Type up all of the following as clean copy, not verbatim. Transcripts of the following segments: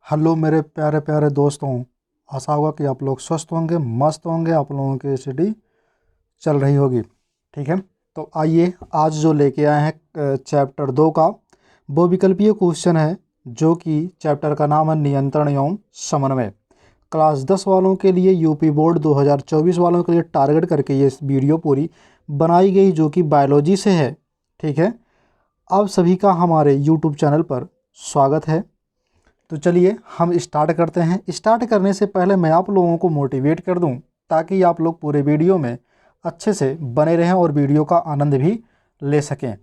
Hello मेरे प्यारे प्यारे दोस्तों। आशा होगा कि आप लोग स्वस्थ होंगे, मस्त होंगे, आप लोगों की स्टडी चल रही होगी। ठीक है, तो आइए आज जो लेके आए हैं चैप्टर 2 का वो विकल्पीय क्वेश्चन है, जो कि चैप्टर का नाम है नियंत्रण एवं समन्वय। क्लास 10 वालों के लिए, यूपी बोर्ड 2024 वालों के लिए टारगेट करके ये वीडियो पूरी बनाई गई, जो कि बायोलॉजी से है। ठीक है, आप सभी का हमारे यूट्यूब चैनल पर स्वागत है। तो चलिए हम स्टार्ट करते हैं। स्टार्ट करने से पहले मैं आप लोगों को मोटिवेट कर दूं, ताकि आप लोग पूरे वीडियो में अच्छे से बने रहें और वीडियो का आनंद भी ले सकें।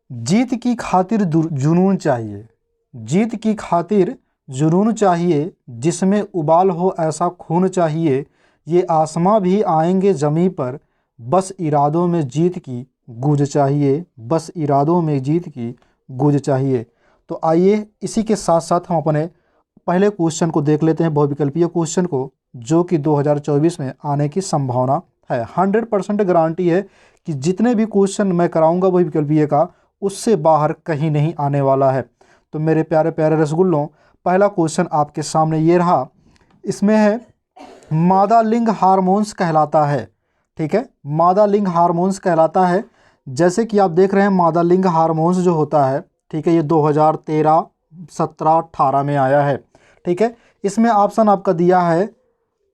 जीत की खातिर जुनून चाहिए, जीत की खातिर जुनून चाहिए, जिसमें उबाल हो ऐसा खून चाहिए। ये आसमां भी आएंगे ज़मीं पर, बस इरादों में जीत की गूंज चाहिए, बस इरादों में जीत की गूंज चाहिए। तो आइए इसी के साथ साथ हम अपने पहले क्वेश्चन को देख लेते हैं, बहुविकल्पीय क्वेश्चन को, जो कि 2024 में आने की संभावना है। 100% गारंटी है कि जितने भी क्वेश्चन मैं कराऊंगा बहुविकल्पीय का, उससे बाहर कहीं नहीं आने वाला है। तो मेरे प्यारे प्यारे रसगुल्लों, पहला क्वेश्चन आपके सामने ये रहा। इसमें है मादा लिंग हार्मोन्स कहलाता है। ठीक है, मादा लिंग हार्मोन्स कहलाता है। जैसे कि आप देख रहे हैं मादा लिंग हार्मोन्स जो होता है, ठीक है, ये 2013, 17, 18 में आया है। ठीक है, इसमें ऑप्शन आपका दिया है,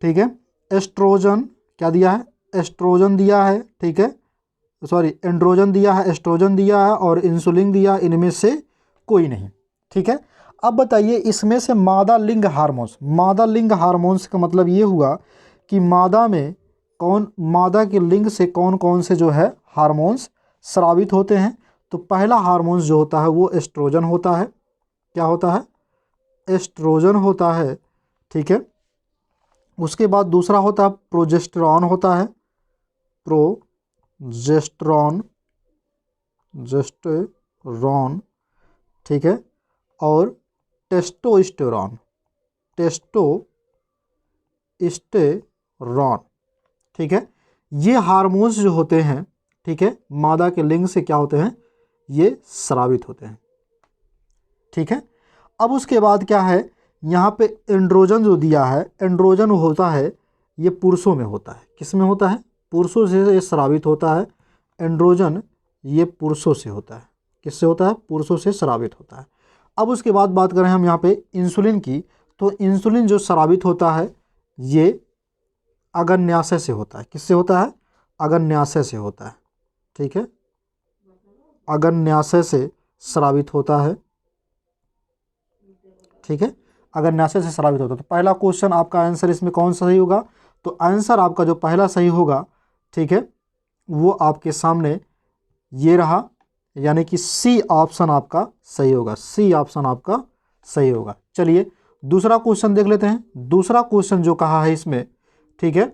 ठीक है, एस्ट्रोजन, क्या दिया है, एस्ट्रोजन दिया है, ठीक है, सॉरी एंड्रोजन दिया है, एस्ट्रोजन दिया है और इंसुलिन दिया, इनमें से कोई नहीं। ठीक है, अब बताइए इसमें से मादा लिंग हार्मोन्स, मादा लिंग हार्मोन्स का मतलब ये हुआ कि मादा में मादा के लिंग से कौन कौन से जो है हार्मोन्स स्रावित होते हैं। तो पहला हार्मोन्स जो होता है वो एस्ट्रोजन होता है। क्या होता है, एस्ट्रोजन होता है। ठीक है, उसके बाद दूसरा होता है प्रोजेस्टेरॉन होता है, प्रोजेस्टेरॉन, जेस्टेरॉन, ठीक है, और टेस्टोस्टेरॉन, टेस्टोस्टेरॉन। ठीक है, ये हार्मोन्स जो होते हैं, ठीक है, मादा के लिंग से क्या होते हैं, ये स्रावित होते हैं। ठीक है, अब उसके बाद क्या है, यहाँ पे एंड्रोजन जो दिया है, एंड्रोजन होता है ये पुरुषों में होता है। किस में होता है, पुरुषों से ये स्रावित होता है। एंड्रोजन ये पुरुषों से होता है। किससे होता है, पुरुषों से स्रावित होता है। अब उसके बाद बात करें हम यहाँ पे इंसुलिन की, तो इंसुलिन जो स्रावित होता है ये अग्न्याशय से होता है। किससे होता है, अग्न्याशय से होता है। ठीक है, अग्न्याशय से स्रावित होता है। ठीक है, अग्न्याशय से स्रावित होता है। तो पहला क्वेश्चन आपका आंसर इसमें कौन सा सही होगा, तो आंसर आपका जो पहला सही होगा, ठीक है, वो आपके सामने ये रहा, यानी कि सी ऑप्शन आपका सही होगा, सी ऑप्शन आपका सही होगा। चलिए दूसरा क्वेश्चन देख लेते हैं। दूसरा क्वेश्चन जो कहा है इसमें, ठीक है,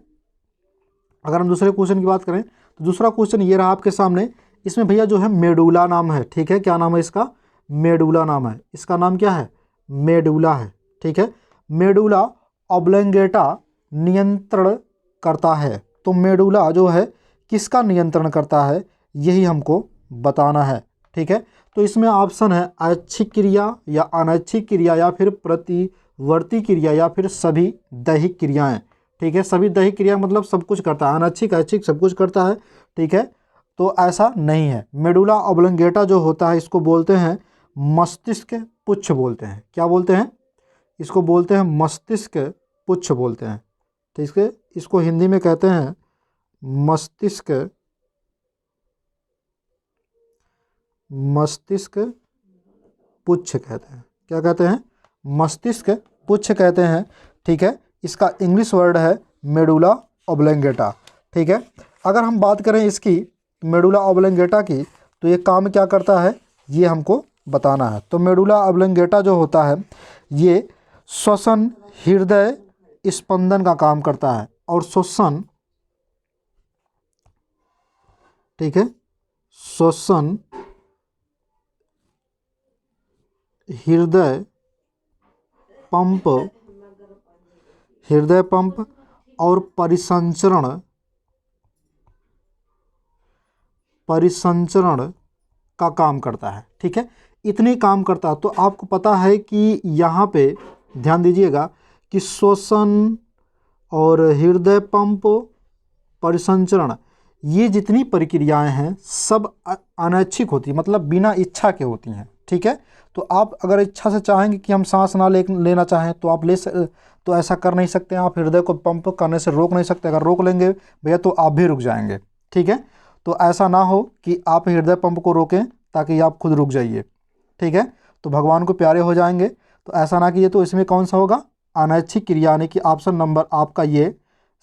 अगर हम दूसरे क्वेश्चन की बात करें तो दूसरा क्वेश्चन ये रहा आपके सामने। इसमें भैया जो है मेडुला नाम है। ठीक है, क्या नाम है इसका, मेडुला नाम है। इसका नाम क्या है, मेडुला है। ठीक है, मेडुला ऑब्लोंगेटा नियंत्रण करता है। तो मेडुला जो है किसका नियंत्रण करता है, यही हमको बताना है। ठीक है, तो इसमें ऑप्शन है ऐच्छिक क्रिया या अनैच्छिक क्रिया या फिर प्रतिवर्ती क्रिया या फिर सभी दैहिक क्रियाएं। ठीक है, सभी दैहिक क्रिया मतलब सब कुछ करता है, अनैच्छिक ऐच्छिक सब कुछ करता है। ठीक है, तो ऐसा नहीं है। मेडुला ऑब्लोंगेटा जो होता है इसको बोलते हैं मस्तिष्क पुच्छ बोलते हैं। क्या बोलते हैं, इसको बोलते हैं मस्तिष्क पुच्छ बोलते हैं। ठीक है, इसको हिंदी में कहते हैं मस्तिष्क पुच्छ कहते हैं। क्या कहते हैं, मस्तिष्क पुच्छ कहते हैं। ठीक है, इसका इंग्लिश वर्ड है मेडुला ऑब्लोंगेटा। ठीक है, अगर हम बात करें इसकी मेडुला ऑब्लोंगेटा की, तो ये काम क्या करता है ये हमको बताना है। तो मेडुला ऑब्लोंगेटा जो होता है ये श्वसन, हृदय स्पंदन का काम करता है, और श्वसन, ठीक है, श्वसन, हृदय पंप और परिसंचरण का काम करता है। ठीक है, इतने काम करता है। तो आपको पता है कि यहाँ पे ध्यान दीजिएगा कि श्वसन और हृदय पंप, परिसंचरण, ये जितनी प्रक्रियाएं हैं सब अनैच्छिक होती है, मतलब बिना इच्छा के होती हैं। ठीक है, तो आप अगर इच्छा से चाहेंगे कि हम सांस ना लेना चाहें तो आप तो ऐसा कर नहीं सकते हैं। आप हृदय को पंप करने से रोक नहीं सकते। अगर रोक लेंगे भैया तो आप भी रुक जाएंगे। ठीक है, तो ऐसा ना हो कि आप हृदय पंप को रोकें ताकि आप खुद रुक जाइए। ठीक है, तो भगवान को प्यारे हो जाएंगे, तो ऐसा ना कीजिए। तो इसमें कौन सा होगा? अनैच्छिक क्रिया, यानी कि ऑप्शन नंबर आपका ये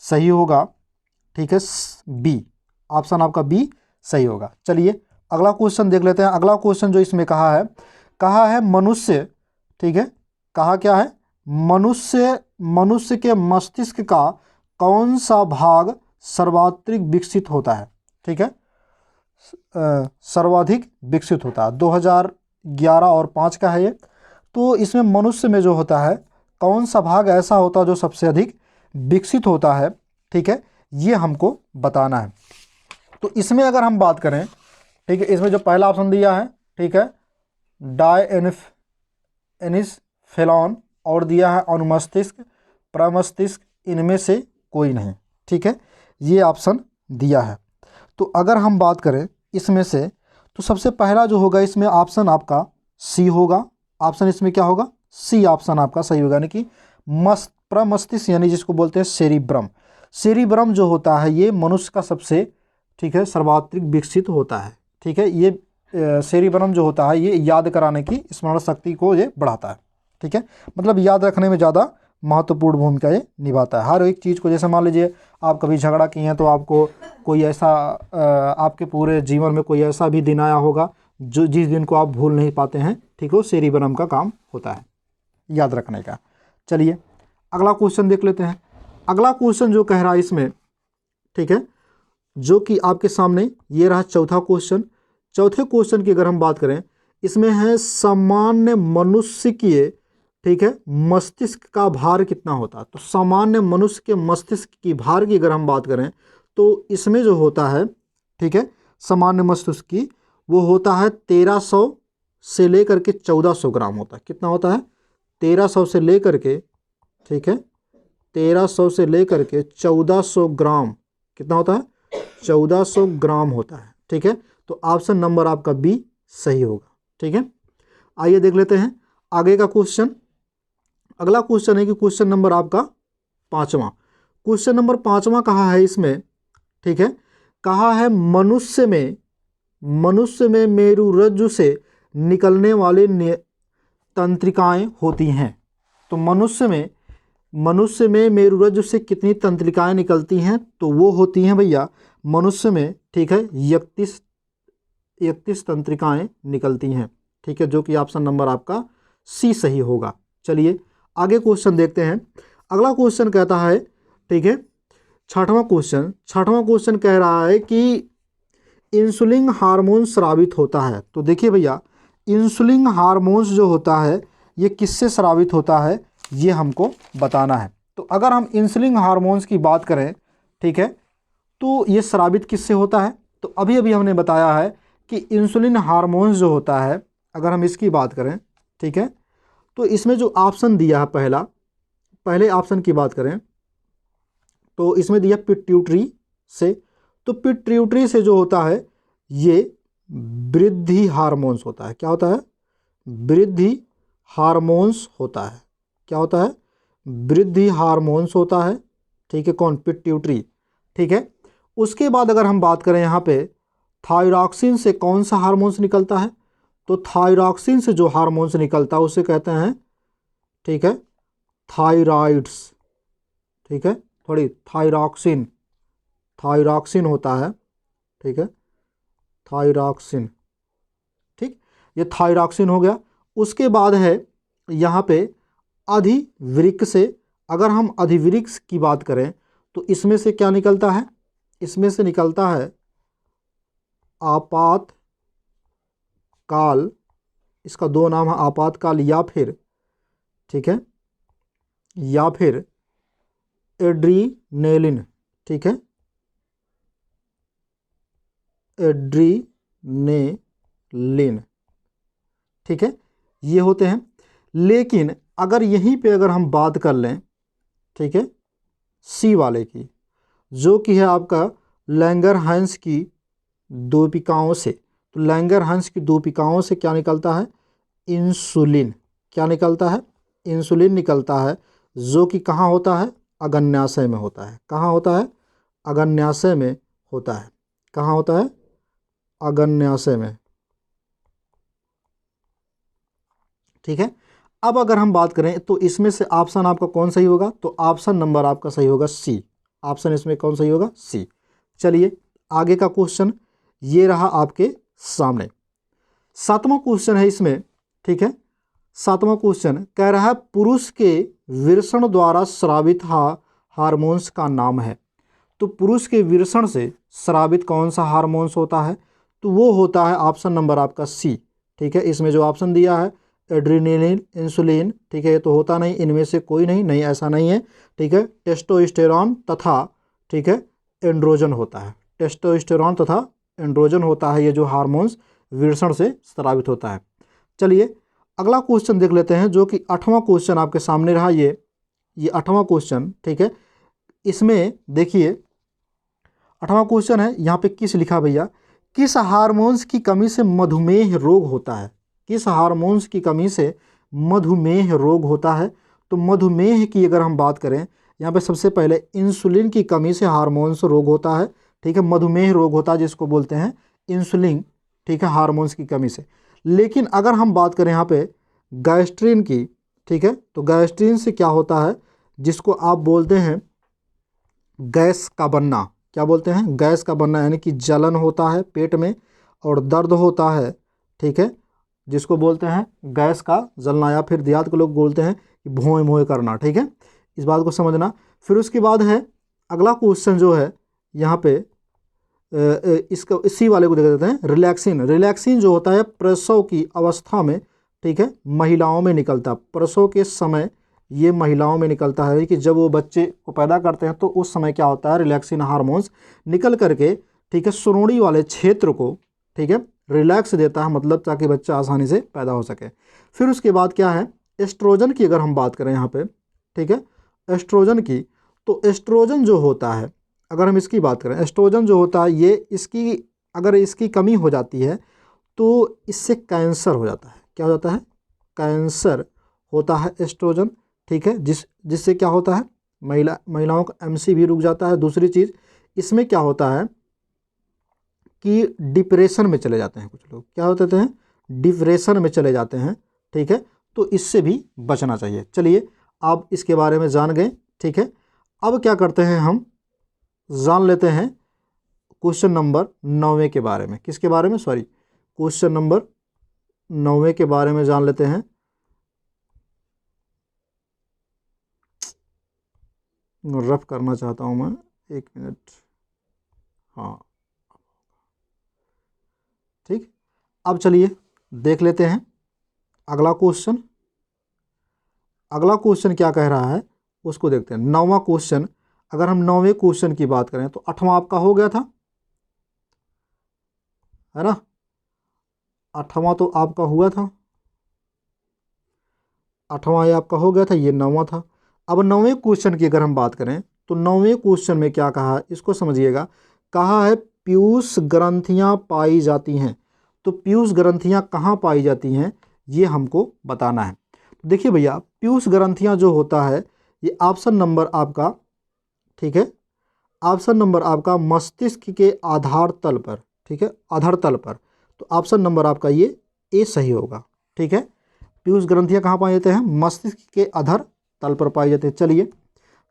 सही होगा। ठीक है, बी, ऑप्शन आपका बी सही होगा। चलिए अगला क्वेश्चन देख लेते हैं। अगला क्वेश्चन जो इसमें कहा है मनुष्य, ठीक है, कहा क्या है? मनुष्य के मस्तिष्क का कौन सा भाग सर्वाधिक विकसित होता है? ठीक है, सर्वाधिक विकसित होता है। 2011 और 5 का है ये। तो इसमें मनुष्य में जो होता है कौन सा भाग ऐसा होता है जो सबसे अधिक विकसित होता है? ठीक है, ये हमको बताना है। तो इसमें अगर हम बात करें, ठीक है, इसमें जो पहला ऑप्शन दिया है, ठीक है, डायएनिसफेलॉन, और दिया है अनुमस्तिष्क, प्रमस्तिष्क, इनमें से कोई नहीं। ठीक है, ये ऑप्शन दिया है। तो अगर हम बात करें इसमें से, तो सबसे पहला जो होगा इसमें ऑप्शन आपका सी होगा। ऑप्शन इसमें क्या होगा? सी ऑप्शन आपका सही होगा, यानी कि प्रमस्तिष्क, यानी जिसको बोलते हैं सेरिब्रम। सेरिब्रम जो होता है ये मनुष्य का सबसे, ठीक है, सर्वाधिक विकसित होता है। ठीक है, ये सेरिब्रम जो होता है ये याद कराने की स्मरण शक्ति को ये बढ़ाता है। ठीक है, मतलब याद रखने में ज़्यादा महत्वपूर्ण भूमिका ये निभाता है। हर एक चीज़ को, जैसे मान लीजिए आप कभी झगड़ा किए हैं तो आपको कोई ऐसा आपके पूरे जीवन में कोई ऐसा भी दिन आया होगा जो जिस दिन को आप भूल नहीं पाते हैं। ठीक है, वो सेरिब्रम का काम होता है याद रखने का। चलिए अगला क्वेश्चन देख लेते हैं। अगला क्वेश्चन जो कह रहा है इसमें, ठीक है, जो कि आपके सामने ये रहा चौथा क्वेश्चन। चौथे क्वेश्चन की अगर हम बात करें, इसमें है सामान्य मनुष्य की, ठीक है, मस्तिष्क का भार कितना होता है? तो सामान्य मनुष्य के मस्तिष्क की भार की अगर हम बात करें तो इसमें जो होता है, ठीक है, सामान्य मस्तिष्क की, वो होता है 1300 से लेकर के 1400 ग्राम होता है। कितना होता है? 1300 से लेकर के, ठीक है, 1300 से लेकर के 1400 ग्राम। कितना होता है? 1400 ग्राम होता है। ठीक है, तो ऑप्शन नंबर आपका बी सही होगा। ठीक है, आइए देख लेते हैं आगे का क्वेश्चन। अगला क्वेश्चन है कि क्वेश्चन नंबर आपका 5वां। क्वेश्चन नंबर 5वां कहा है इसमें, ठीक है, कहा है मनुष्य में मेरुरज्जु से निकलने वाले तंत्रिकाएं होती हैं। तो मनुष्य में मेरुरज्जु से कितनी तंत्रिकाएं निकलती हैं? तो वो होती हैं भैया मनुष्य में, ठीक है, 31 तंत्रिकाएं निकलती हैं। ठीक है, जो कि ऑप्शन नंबर आपका सी सही होगा। चलिए आगे क्वेश्चन देखते हैं। अगला क्वेश्चन कहता है, ठीक है, छठवां क्वेश्चन कह रहा है कि इंसुलिन हार्मोन स्रावित होता है। तो देखिए भैया, इंसुलिन हार्मोन्स जो होता है ये किससे स्रावित होता है ये हमको बताना है। तो अगर हम इंसुलिन हार्मोन्स की बात करें, ठीक है, तो ये स्रावित किससे होता है? तो अभी अभी हमने बताया है कि इंसुलिन हार्मोन्स जो होता है, अगर हम इसकी बात करें, ठीक है, तो इसमें जो ऑप्शन दिया है पहले ऑप्शन की बात करें तो इसमें दिया पिट्यूटरी से। तो पिट्यूटरी से जो होता है ये वृद्धि हार्मोन्स होता है। क्या होता है? वृद्धि हार्मोन्स होता है। क्या होता है? वृद्धि हार्मोन्स होता है। ठीक है, कौन? पिट्यूटरी। ठीक है, उसके बाद अगर हम बात करें यहाँ पे थायरॉक्सिन से कौन सा हार्मोन्स निकलता है? तो थायरॉक्सिन से जो हार्मोन्स निकलता है उसे कहते हैं, ठीक है, थायराइड्स। ठीक है, थोड़ी थायरॉक्सिन होता है। ठीक है, थायरॉक्सिन। ठीक, ये थायरॉक्सिन हो गया। उसके बाद है यहाँ पे अधिवृक्क से। अगर हम अधिवृक्क की बात करें तो इसमें से क्या निकलता है? इसमें से निकलता है आपातकाल। इसका दो नाम है, आपातकाल या फिर, ठीक है, या फिर एड्रीनेलिन। ठीक है, एड्रीनेलिन। ठीक है, ये होते हैं। लेकिन अगर यहीं पे अगर हम बात कर लें, ठीक है, सी वाले की, जो कि है आपका लैंगरहैंस की दूपिकाओं से, तो लैंगरहैंस की दूपिकाओं से क्या निकलता है? इंसुलिन। क्या निकलता है? इंसुलिन निकलता है, जो कि कहाँ होता है? अग्न्याशय में होता है। कहाँ होता है? अग्न्याशय में होता है। कहाँ होता है? अग्न्याशय में। ठीक है। अब अगर हम बात करें तो इसमें से ऑप्शन आपका कौन सही होगा? तो ऑप्शन नंबर आपका सही होगा सी। ऑप्शन इसमें कौन सही होगा? सी। चलिए आगे का क्वेश्चन ये रहा आपके सामने। 7वां क्वेश्चन है इसमें, ठीक है। 7वां क्वेश्चन कह रहा है पुरुष के विरसण द्वारा स्रावित हार्मोन्स का नाम है। तो पुरुष के विरसण से स्रावित कौन सा हार्मोन्स होता है? तो वो होता है ऑप्शन नंबर आपका सी। ठीक है, इसमें जो ऑप्शन दिया है एड्रेनलिन, इंसुलिन, ठीक है, ये तो होता नहीं, इनमें से कोई नहीं, नहीं ऐसा नहीं है। ठीक है, टेस्टोस्टेरॉन तथा, ठीक है, एंड्रोजन होता है। टेस्टोस्टेरॉन तथा एंड्रोजन होता है ये जो हार्मोन्स विरसण से स्रावित होता है। चलिए अगला क्वेश्चन देख लेते हैं, जो कि 8वां क्वेश्चन आपके सामने रहा। ये 8वां क्वेश्चन, ठीक है। इसमें देखिए 8वां क्वेश्चन है, यहाँ पे किस लिखा भैया? किस हार्मोन्स की कमी से मधुमेह रोग होता है? किस हार्मोन्स की कमी से मधुमेह रोग होता है? तो मधुमेह की अगर हम बात करें, यहाँ पे सबसे पहले इंसुलिन की कमी से हार्मोन्स रोग होता है। ठीक है, मधुमेह रोग होता है जिसको बोलते हैं इंसुलिन, ठीक है, हार्मोन्स की कमी से। लेकिन अगर हम बात करें यहाँ पे गैस्ट्रिन की, ठीक है, तो गैस्ट्रिन से क्या होता है? जिसको आप बोलते हैं गैस का बनना। क्या बोलते हैं? गैस का बनना, यानी कि जलन होता है पेट में और दर्द होता है। ठीक है, जिसको बोलते हैं गैस का जलना, या फिर देहात के लोग बोलते हैं कि भोंय भोंय करना। ठीक है, इस बात को समझना। फिर उसके बाद है अगला क्वेश्चन जो है यहाँ पे इसका इसी वाले को देख देते हैं, रिलैक्सिन। रिलैक्सिन जो होता है प्रसव की अवस्था में, ठीक है, महिलाओं में निकलता, प्रसव के समय ये महिलाओं में निकलता है कि जब वो बच्चे को पैदा करते हैं तो उस समय क्या होता है? रिलैक्सिन हार्मोन्स निकल करके, ठीक है, सुरोड़ी वाले क्षेत्र को, ठीक है, रिलैक्स देता है, मतलब ताकि बच्चा आसानी से पैदा हो सके। फिर उसके बाद क्या है? एस्ट्रोजन की अगर हम बात करें यहाँ पे, ठीक है, एस्ट्रोजन की, तो एस्ट्रोजन जो होता है, अगर हम इसकी बात करें, एस्ट्रोजन जो होता है ये इसकी अगर इसकी कमी हो जाती है तो इससे कैंसर हो जाता है। क्या हो जाता है? कैंसर होता है एस्ट्रोजन। ठीक है, जिससे क्या होता है? महिलाओं का एमसी भी रुक जाता है। दूसरी चीज़ इसमें क्या होता है कि डिप्रेशन में चले जाते हैं कुछ लोग। क्या होते हैं? डिप्रेशन में चले जाते हैं। ठीक है, तो इससे भी बचना चाहिए। चलिए आप इसके बारे में जान गए। ठीक है, अब क्या करते हैं, हम जान लेते हैं क्वेश्चन नंबर 9 के बारे में। किसके बारे में? सॉरी, क्वेश्चन नंबर 9 के बारे में जान लेते हैं। रफ करना चाहता हूं मैं, 1 मिनट। हाँ ठीक, अब चलिए देख लेते हैं अगला क्वेश्चन। अगला क्वेश्चन क्या कह रहा है उसको देखते हैं। 9वां क्वेश्चन, अगर हम 9वें क्वेश्चन की बात करें तो 8वां आपका हो गया था, है ना? 8वां तो आपका हुआ था, 8वां ये आपका हो गया था, ये 9वां था। अब 9वें क्वेश्चन की अगर हम बात करें तो 9वें क्वेश्चन में क्या कहा है इसको समझिएगा। कहा है पीयूष ग्रंथियां पाई जाती हैं। तो पीयूष ग्रंथियां कहाँ पाई जाती हैं ये हमको बताना है। तो देखिए भैया, पीयूष ग्रंथियां जो होता है ये ऑप्शन नंबर आपका, ठीक है, ऑप्शन नंबर आपका मस्तिष्क के आधार तल पर, ठीक है, आधार तल पर। तो ऑप्शन नंबर आपका ये ए सही होगा। ठीक है, पीयूष ग्रंथियां कहाँ पाए जाते हैं? मस्तिष्क के आधार तल पर पाई जाती है। चलिए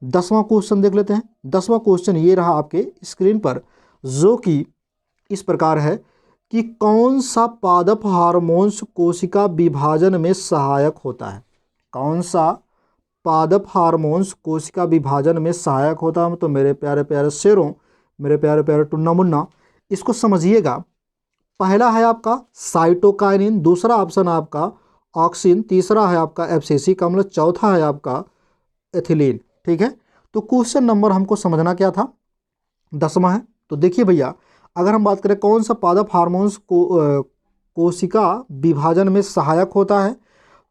10वां क्वेश्चन देख लेते हैं। 10वां क्वेश्चन ये रहा आपके स्क्रीन पर, जो कि इस प्रकार है कि कौन सा पादप हार्मोन्स कोशिका विभाजन में सहायक होता है? कौन सा पादप हार्मोन्स कोशिका विभाजन में सहायक होता है? तो मेरे प्यारे प्यारे शेरों, मेरे प्यारे प्यारे टुन्ना मुन्ना, इसको समझिएगा। पहला है आपका साइटोकाइनिन, दूसरा ऑप्शन आपका ऑक्सिन, तीसरा है आपका एब्सिसिक अम्ल, चौथा है आपका एथिलीन। ठीक है, तो क्वेश्चन नंबर हमको समझना क्या था? 10वां है। तो देखिए भैया, अगर हम बात करें कौन सा पादप हार्मोन्स को कोशिका विभाजन में सहायक होता है,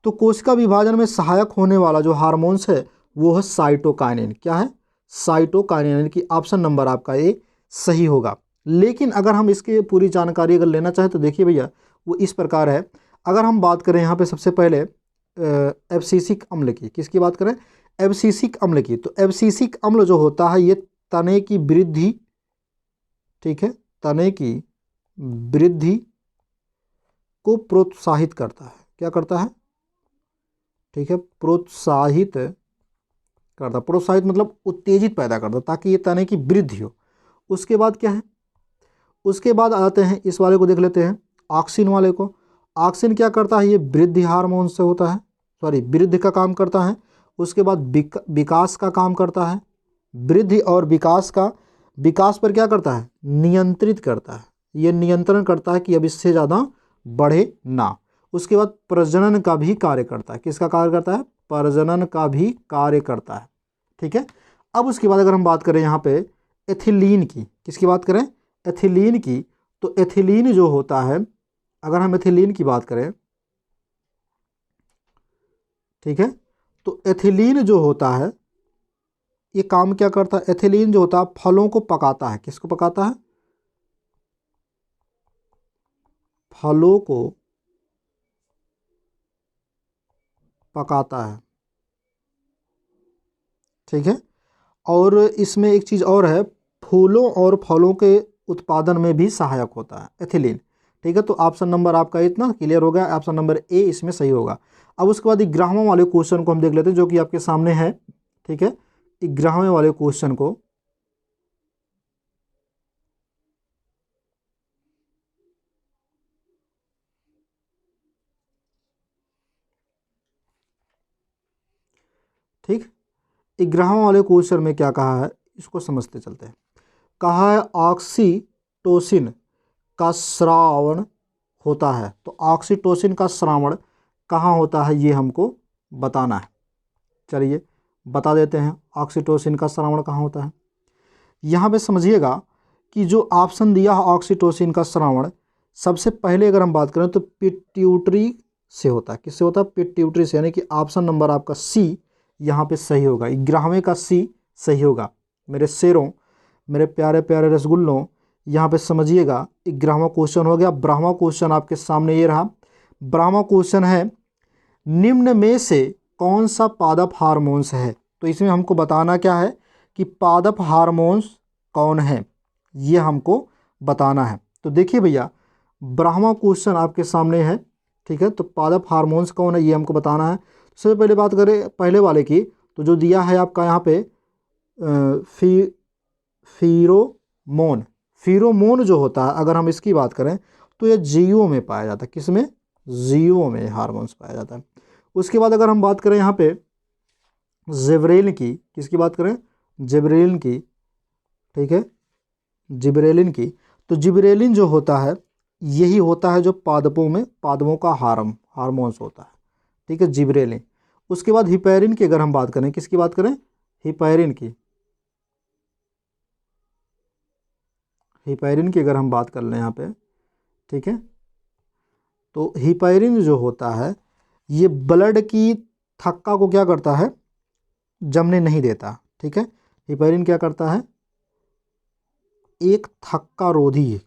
तो कोशिका विभाजन में सहायक होने वाला जो हार्मोन्स है वो है साइटोकाइनिन। क्या है? साइटोकाइनिन, यानी कि ऑप्शन नंबर आपका ए सही होगा। लेकिन अगर हम इसकी पूरी जानकारी अगर लेना चाहें तो देखिए भैया वो इस प्रकार है। अगर हम बात करें यहाँ पे सबसे पहले एब्सिसिक अम्ल की, किसकी बात करें? एब्सिसिक अम्ल की। तो एब्सिसिक अम्ल जो होता है ये तने की वृद्धि, ठीक है, तने की वृद्धि को प्रोत्साहित करता है। क्या करता है? ठीक है, प्रोत्साहित करता। प्रोत्साहित मतलब उत्तेजित पैदा करता ताकि ये तने की वृद्धि हो। उसके बाद क्या है? उसके बाद आते हैं, इस वाले को देख लेते हैं, ऑक्सिन वाले को। ऑक्सिन क्या करता है? ये वृद्धि हार्मोन से होता है, सॉरी वृद्धि का काम करता है। उसके बाद विकास का काम करता है। वृद्धि और विकास का, विकास पर क्या करता है? नियंत्रित करता है। ये नियंत्रण करता है कि अब इससे ज़्यादा बढ़े ना। उसके बाद प्रजनन का भी कार्य करता है। किसका कार्य करता है? प्रजनन का भी कार्य करता है। ठीक है। अब उसके बाद अगर हम बात करें यहाँ पे एथिलीन की, किसकी बात करें? एथिलीन की। तो एथिलीन जो होता है, अगर हम एथिलीन की बात करें, ठीक है, तो एथिलीन जो होता है ये काम क्या करता है? एथिलीन जो होता है फलों को पकाता है। किसको पकाता है? फलों को पकाता है। ठीक है। और इसमें एक चीज़ और है, फूलों और फलों के उत्पादन में भी सहायक होता है एथिलीन। ठीक है। तो ऑप्शन नंबर आपका इतना क्लियर हो गया, ऑप्शन नंबर ए इसमें सही होगा। अब उसके बाद 11वें वाले क्वेश्चन को हम देख लेते हैं जो कि आपके सामने है। ठीक है, 11वें वाले क्वेश्चन को, ठीक, 11वें वाले क्वेश्चन में क्या कहा है इसको समझते चलते हैं। कहा है ऑक्सीटोसिन का स्रावण होता है। तो ऑक्सीटोसिन का स्रावण कहाँ होता है ये हमको बताना है। चलिए बता देते हैं, ऑक्सीटोसिन का स्रावण कहाँ होता है। यहाँ पे समझिएगा कि जो ऑप्शन दिया है ऑक्सीटोसिन का स्रावण, सबसे पहले अगर हम बात करें तो पिट्यूटरी से होता है। किससे होता है? पिट्यूटरी से, यानी कि ऑप्शन नंबर आपका सी यहाँ पे सही होगा। 11वें का सी सही होगा। मेरे शेरों, मेरे प्यारे प्यारे रसगुल्लों, यहाँ पे समझिएगा 11वां क्वेश्चन हो गया। 12वां क्वेश्चन आपके सामने ये रहा। 12वां क्वेश्चन है, निम्न में से कौन सा पादप हार्मोन्स है? तो इसमें हमको बताना क्या है कि पादप हार्मोन्स कौन है, ये हमको बताना है। तो देखिए भैया 12वां क्वेश्चन आपके सामने है। ठीक है, तो पादप हार्मोन्स कौन है ये हमको बताना है। सबसे पहले बात करें पहले वाले की, तो जो दिया है आपका यहाँ पे फीरोमोन। फीरोमोन जो होता है अगर हम इसकी बात करें तो ये जीवों में पाया जाता है। किसमें? जीवों में हार्मोन्स पाया जाता है। उसके बाद अगर हम बात करें यहाँ पे जिब्रेलिन की, किसकी बात करें? जिब्रेलिन की। ठीक है, जिब्रेलिन की। तो जिब्रेलिन जो होता है यही होता है जो पादपों में, पादपों का हार्मोन्स होता है। ठीक है, जिब्रेलिन। उसके बाद हिपैरिन की अगर हम बात करें, किसकी बात करें? हिपैरिन की। हिपैरिन की अगर हम बात कर लें यहाँ पे, ठीक है, तो हिपैरिन जो होता है ये ब्लड की थक्का को क्या करता है? जमने नहीं देता। ठीक है, हिपैरिन क्या करता है? एक थक्का रोधी,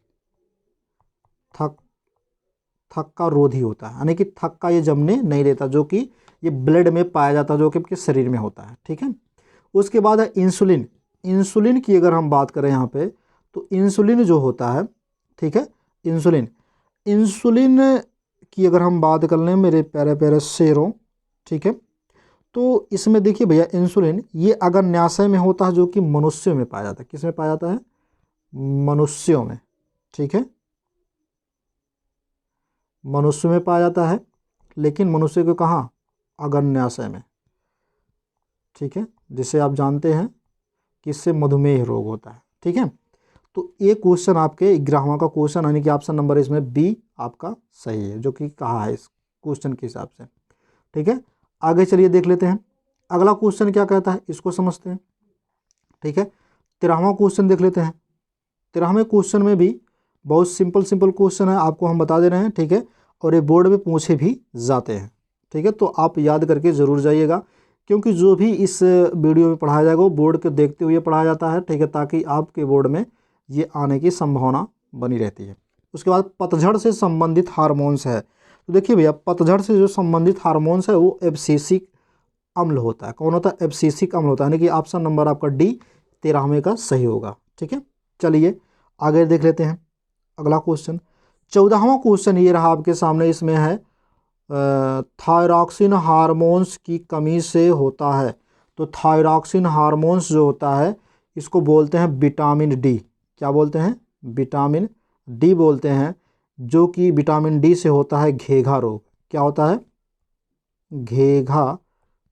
थक्का रोधी होता है, यानी कि थक्का ये जमने नहीं देता, जो कि ये ब्लड में पाया जाता है, जो कि आपके शरीर में होता है। ठीक है। उसके बाद है इंसुलिन। इंसुलिन की अगर हम बात करें यहाँ पे, तो इंसुलिन जो होता है, ठीक है, इंसुलिन, इंसुलिन की अगर हम बात कर लें मेरे प्यारे प्यारे शेरों, ठीक है, तो इसमें देखिए भैया इंसुलिन ये अग्न्याशय में होता है, जो कि मनुष्यों में पाया जाता है। किस में पाया जाता है? मनुष्यों में। ठीक है, मनुष्य में पाया जाता है, लेकिन मनुष्य को कहाँ? अग्न्याशय में। ठीक है, जिसे आप जानते हैं कि इससे मधुमेह रोग होता है। ठीक है, तो ये क्वेश्चन आपके 11वां का क्वेश्चन, यानी कि ऑप्शन नंबर इसमें बी आपका सही है, जो कि कहा है इस क्वेश्चन के हिसाब से। ठीक है, आगे चलिए देख लेते हैं अगला क्वेश्चन क्या कहता है, इसको समझते हैं। ठीक है, 13वां क्वेश्चन देख लेते हैं। 13वें क्वेश्चन में भी बहुत सिंपल क्वेश्चन है, आपको हम बता दे रहे हैं। ठीक है, और ये बोर्ड में पूछे भी जाते हैं। ठीक है। तो आप याद करके ज़रूर जाइएगा, क्योंकि जो भी इस वीडियो में पढ़ाया जाएगा वो बोर्ड को देखते हुए पढ़ाया जाता है, ठीक है, ताकि आपके बोर्ड में ये आने की संभावना बनी रहती है। उसके बाद पतझड़ से संबंधित हार्मोन्स है। तो देखिए भैया, पतझड़ से जो संबंधित हार्मोन्स है वो एब्सिसिक अम्ल होता है। कौन होता है? एब्सिसिक अम्ल होता है, यानी कि ऑप्शन नंबर आपका डी 13वें का सही होगा। ठीक है, चलिए आगे देख लेते हैं अगला क्वेश्चन। 14वां क्वेश्चन ये रहा आपके सामने, इसमें है थायरॉक्सिन हार्मोन्स की कमी से होता है। तो थायरॉक्सिन हार्मोन्स जो होता है इसको बोलते हैं विटामिन डी। क्या बोलते हैं? विटामिन डी बोलते हैं, जो कि विटामिन डी से होता है घेघा रोग। क्या होता है? घेघा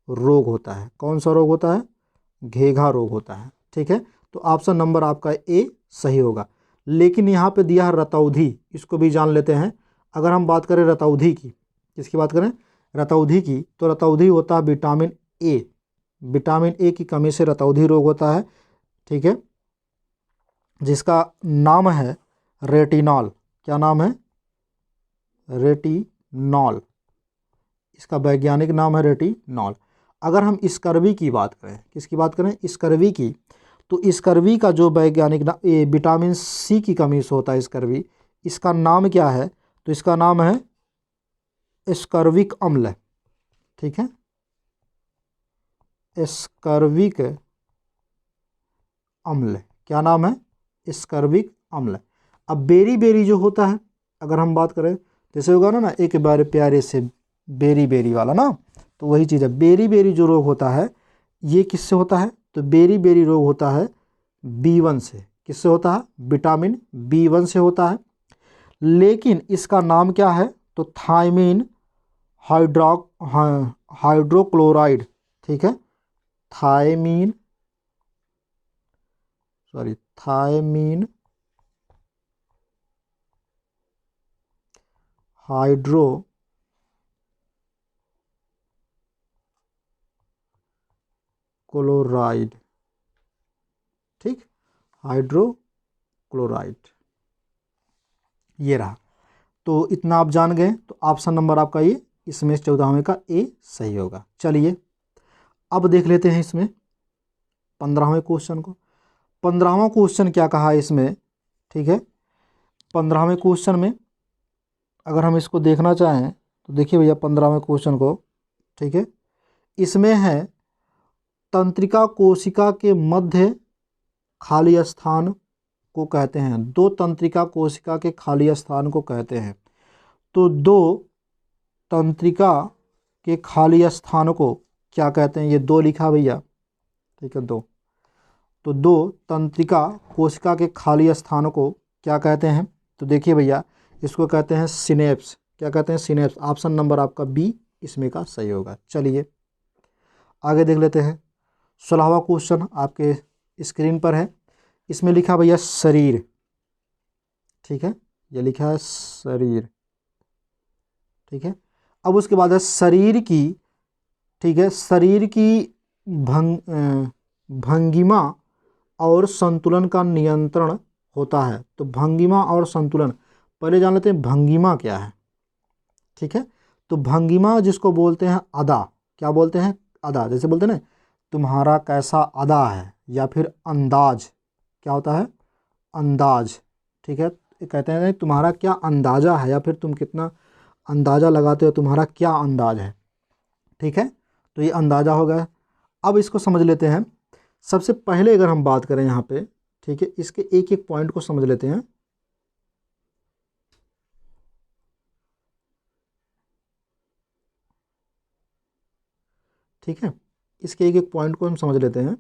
रोग होता है। कौन सा रोग होता है? घेघा रोग होता है। ठीक है, तो ऑप्शन नंबर आपका ए सही होगा। लेकिन यहाँ पे दिया है रतौंधी, इसको भी जान लेते हैं। अगर हम बात करें रतौंधी की, किसकी बात करें? रतौंधी की, तो रतौंधी होता है विटामिन ए। विटामिन ए की कमी से रतौंधी रोग होता है। ठीक है, जिसका नाम है रेटिनॉल। क्या नाम है? रेटिनॉल। इसका वैज्ञानिक नाम है रेटिनॉल। अगर हम स्कर्वी की बात करें, किसकी बात करें? स्कर्वी की, तो स्कर्वी का जो वैज्ञानिक नाम, ये विटामिन सी की कमी से होता है स्कर्वी। इसका नाम क्या है? तो इसका नाम है स्कर्विक अम्ल। ठीक है, स्कर्विक अम्ल। क्या नाम है? स्कर्विक अम्ल। अब बेरी बेरी जो होता है, अगर हम बात करें, जैसे होगा ना एक बार प्यारे से बेरी बेरी वाला ना, तो वही चीज़ है। बेरी बेरी जो रोग होता है ये किससे होता है? तो बेरी बेरी रोग होता है B1 से। किससे होता है? विटामिन B1 से होता है। लेकिन इसका नाम क्या है? तो थायमीन हाइड्रोक्लोराइड। ठीक है, थायमीन हाइड्रोक्लोराइड। ठीक, हाइड्रोक्लोराइड ये रहा। तो इतना आप जान गए, तो ऑप्शन नंबर आपका ये इसमें 14वें का ए सही होगा। चलिए अब देख लेते हैं इसमें 15वें क्वेश्चन को। 15वां क्वेश्चन क्या कहा है इसमें? ठीक है, 15वें क्वेश्चन में अगर हम इसको देखना चाहें तो देखिए भैया 15वें क्वेश्चन को। ठीक है, इसमें है तंत्रिका कोशिका के मध्य खाली स्थान को कहते हैं। दो तंत्रिका कोशिका के खाली स्थान को कहते हैं। तो दो तंत्रिका के खाली स्थान को क्या कहते हैं? ये दो लिखा भैया। ठीक है, दो। तो दो तंत्रिका कोशिका के खाली स्थान को क्या कहते हैं? तो देखिए भैया, इसको कहते हैं सिनेप्स। क्या कहते हैं? सिनेप्स। ऑप्शन नंबर आपका बी इसमें का सही होगा। चलिए आगे देख लेते हैं। 16वां क्वेश्चन आपके स्क्रीन पर है। इसमें लिखा भैया शरीर। ठीक है, ये लिखा है शरीर। ठीक है, अब उसके बाद है शरीर की। ठीक है, शरीर की भंगिमा और संतुलन का नियंत्रण होता है। तो भंगिमा और संतुलन, पहले जान लेते हैं भंगिमा क्या है। ठीक है, तो भंगिमा जिसको बोलते हैं अदा। क्या बोलते हैं? अदा। जैसे बोलते हैं ना, तुम्हारा कैसा अदा है, या फिर अंदाज। क्या होता है? अंदाज। ठीक है, कहते हैं तुम्हारा क्या अंदाज़ा है, या फिर तुम कितना अंदाज़ा लगाते हो, तुम्हारा क्या अंदाज है। ठीक है, तो ये अंदाज़ा हो गया। अब इसको समझ लेते हैं। सबसे पहले अगर हम बात करें यहाँ पे, ठीक है, इसके एक एक पॉइंट को समझ लेते हैं। ठीक है, इसके एक एक पॉइंट को हम समझ लेते हैं।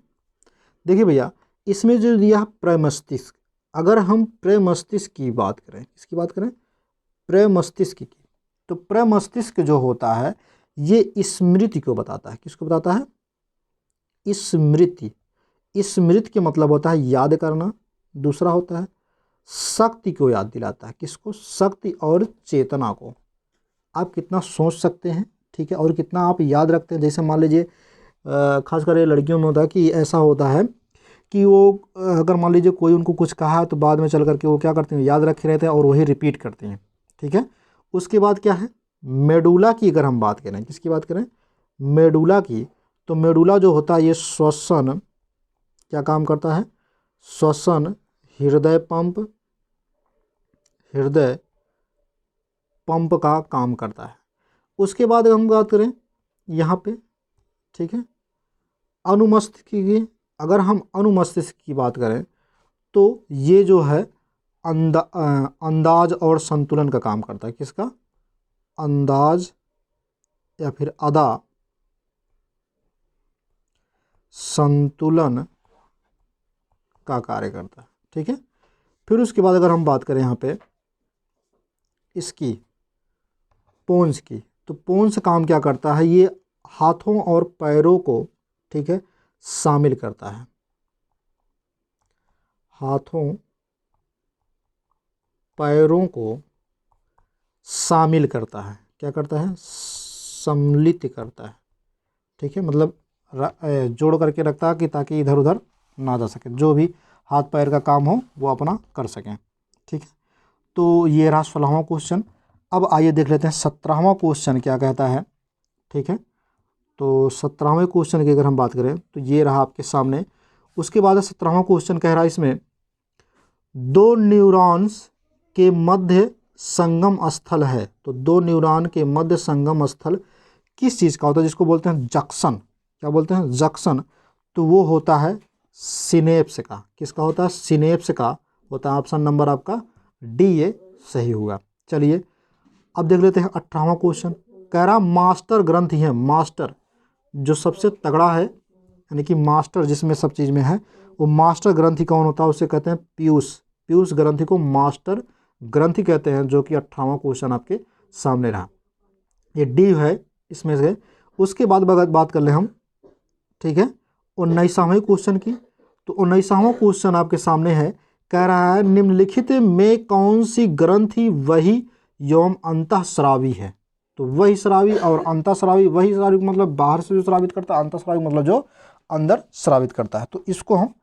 देखिए भैया, इसमें जो दिया प्रमस्तिष्क, अगर हम प्रमस्तिष्क की बात करें, इसकी बात करें प्रमस्तिष्क की, तो प्रमस्तिष्क जो होता है ये स्मृति को बताता है। किसको बताता है? स्मृति। स्मृति के मतलब होता है याद करना। दूसरा होता है शक्ति को याद दिलाता है। किसको? शक्ति और चेतना को। आप कितना सोच सकते हैं, ठीक है, और कितना आप याद रखते हैं। जैसे मान लीजिए खासकर ये लड़कियों में होता है कि ऐसा होता है कि वो अगर मान लीजिए कोई उनको कुछ कहा तो बाद में चल करके वो क्या करते हैं, याद रखे रहते हैं और वही रिपीट करते हैं। ठीक है, उसके बाद क्या है? मेडुला की अगर हम बात करें, किसकी बात करें, मेडुला की, तो मेडुला जो होता है ये श्वसन, क्या काम करता है, श्वसन, हृदय पंप का काम करता है। उसके बाद हम बात करें यहाँ पे, ठीक है, अनुमस्तिष्क की, अगर हम अनुमस्तिष्क की बात करें तो ये जो है अंदाज और संतुलन का काम करता है। किसका, अंदाज या फिर अदा संतुलन का कार्य करता है। ठीक है, फिर उसके बाद अगर हम बात करें यहाँ पे इसकी पोन्स की, तो पोन्स काम क्या करता है, ये हाथों और पैरों को, ठीक है, शामिल करता है। हाथों पैरों को शामिल करता है, क्या करता है, सम्मिलित करता है। ठीक है, मतलब जोड़ करके रखता है कि ताकि इधर उधर ना जा सके, जो भी हाथ पैर का काम हो वो अपना कर सकें। ठीक है, तो ये रहा 16वां क्वेश्चन। अब आइए देख लेते हैं 17वां क्वेश्चन क्या कहता है। ठीक है, तो 17वें क्वेश्चन की अगर हम बात करें तो ये रहा आपके सामने। उसके बाद 17वां क्वेश्चन कह रहा है इसमें, दो न्यूरॉन्स के मध्य संगम स्थल है। तो दो न्यूरॉन के मध्य संगम स्थल किस चीज़ का होता है, जिसको बोलते हैं जंक्शन, क्या बोलते हैं, जंक्शन। तो वो होता है सिनेप्स का। किसका होता है, सिनेप्स का होता है। ऑप्शन नंबर आपका डी ये सही होगा। चलिए अब देख लेते हैं 18वां क्वेश्चन। कह रहा मास्टर ग्रंथि है, मास्टर जो सबसे तगड़ा है, यानी कि मास्टर जिसमें सब चीज़ में है, वो मास्टर ग्रंथि कौन होता है, उसे कहते हैं पीयूष। पीयूष ग्रंथि को मास्टर ग्रंथि कहते हैं, जो कि 18वां क्वेश्चन आपके सामने रहा। ये डी है इसमें से। उसके बाद बात कर ले हम, ठीक है, 19वां क्वेश्चन की। तो 19वां क्वेश्चन आपके सामने है, कह रहा है निम्नलिखित में कौन सी ग्रंथि वही एवं अंतःस्रावी है। तो वही स्रावी और अंतःस्रावी, वही स्रावी मतलब बाहर से जो स्रावित करता है, अंतःस्रावी मतलब जो अंदर स्रावित करता है। तो इसको हम,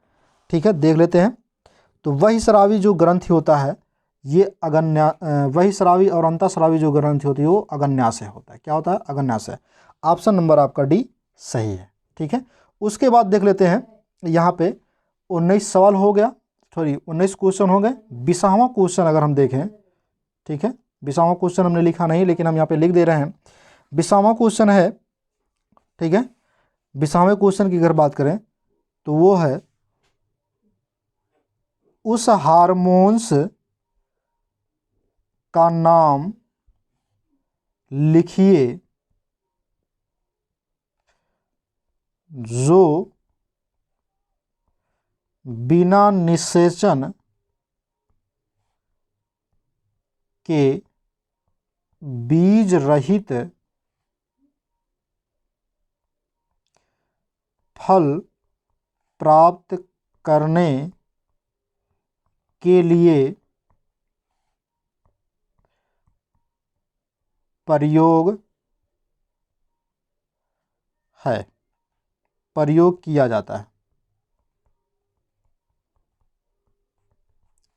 ठीक है, देख लेते हैं। तो वही स्रावी जो ग्रंथि होता है ये अगन्या, वही स्रावी और अंतःस्रावी जो ग्रंथि होती है वो अगन्याशय होता है। क्या होता है, अगन्याशय। ऑप्शन नंबर आपका डी सही है। ठीक है, उसके बाद देख लेते हैं यहाँ पे 19 सवाल हो गया, सॉरी 19 क्वेश्चन हो गए। 20वां क्वेश्चन अगर हम देखें, ठीक है, 20वां क्वेश्चन हमने लिखा नहीं लेकिन हम यहाँ पे लिख दे रहे हैं। 20वां क्वेश्चन है, ठीक है, 20वें क्वेश्चन की अगर बात करें तो वो है उस हार्मोन्स का नाम लिखिए जो बिना निषेचन के बीज रहित फल प्राप्त करने के लिए प्रयोग है, प्रयोग किया जाता है।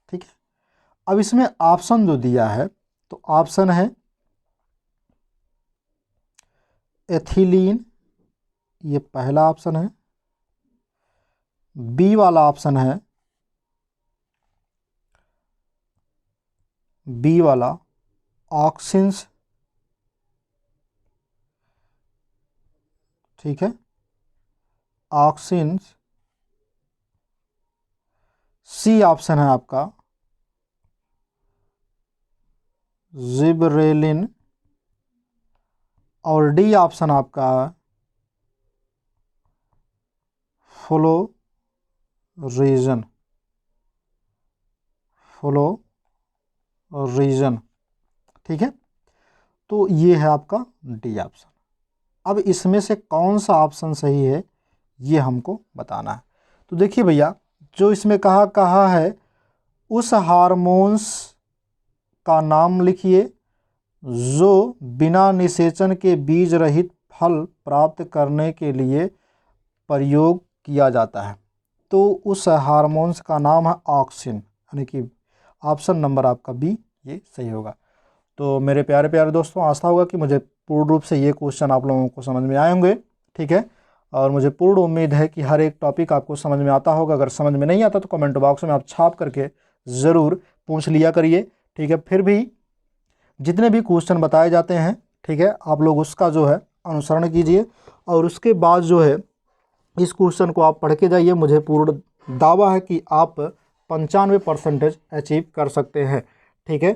ठीक है, अब इसमें ऑप्शन जो दिया है, तो ऑप्शन है एथिलीन, ये पहला ऑप्शन है। बी वाला ऑप्शन है, बी वाला ऑक्सिन्स, ठीक है, ऑक्सिन्स। सी ऑप्शन है आपका जिबरेलिन, और डी ऑप्शन आपका फ्लोरीजन, फ्लोरीजन। ठीक है, तो ये है आपका डी ऑप्शन। अब इसमें से कौन सा ऑप्शन सही है ये हमको बताना है। तो देखिए भैया, जो इसमें कहा है उस हार्मोन्स का नाम लिखिए जो बिना निषेचन के बीज रहित फल प्राप्त करने के लिए प्रयोग किया जाता है। तो उस हार्मोन्स का नाम है ऑक्सिन, यानी कि ऑप्शन नंबर आपका बी ये सही होगा। तो मेरे प्यारे प्यारे दोस्तों, आशा होगा कि मुझे पूर्ण रूप से ये क्वेश्चन आप लोगों को समझ में आए होंगे। ठीक है, और मुझे पूर्ण उम्मीद है कि हर एक टॉपिक आपको समझ में आता होगा। अगर समझ में नहीं आता तो कमेंट बॉक्स में आप छाप करके ज़रूर पूछ लिया करिए। ठीक है, फिर भी जितने भी क्वेश्चन बताए जाते हैं, ठीक है, आप लोग उसका जो है अनुसरण कीजिए, और उसके बाद जो है इस क्वेश्चन को आप पढ़ के जाइए। मुझे पूर्ण दावा है कि आप 95% अचीव कर सकते हैं। ठीक है,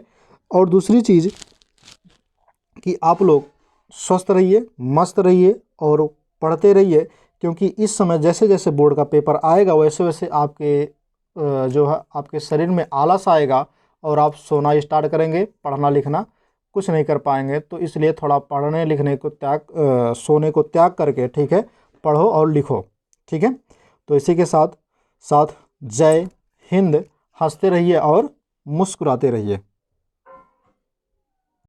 और दूसरी चीज़ कि आप लोग स्वस्थ रहिए, मस्त रहिए और पढ़ते रहिए, क्योंकि इस समय जैसे जैसे बोर्ड का पेपर आएगा वैसे वैसे आपके जो है आपके शरीर में आलस आएगा और आप सोना स्टार्ट करेंगे, पढ़ना लिखना कुछ नहीं कर पाएंगे। तो इसलिए थोड़ा पढ़ने लिखने को सोने को त्याग करके, ठीक है, पढ़ो और लिखो। ठीक है, तो इसी के साथ साथ जय हिंद, हंसते रहिए और मुस्कुराते रहिए।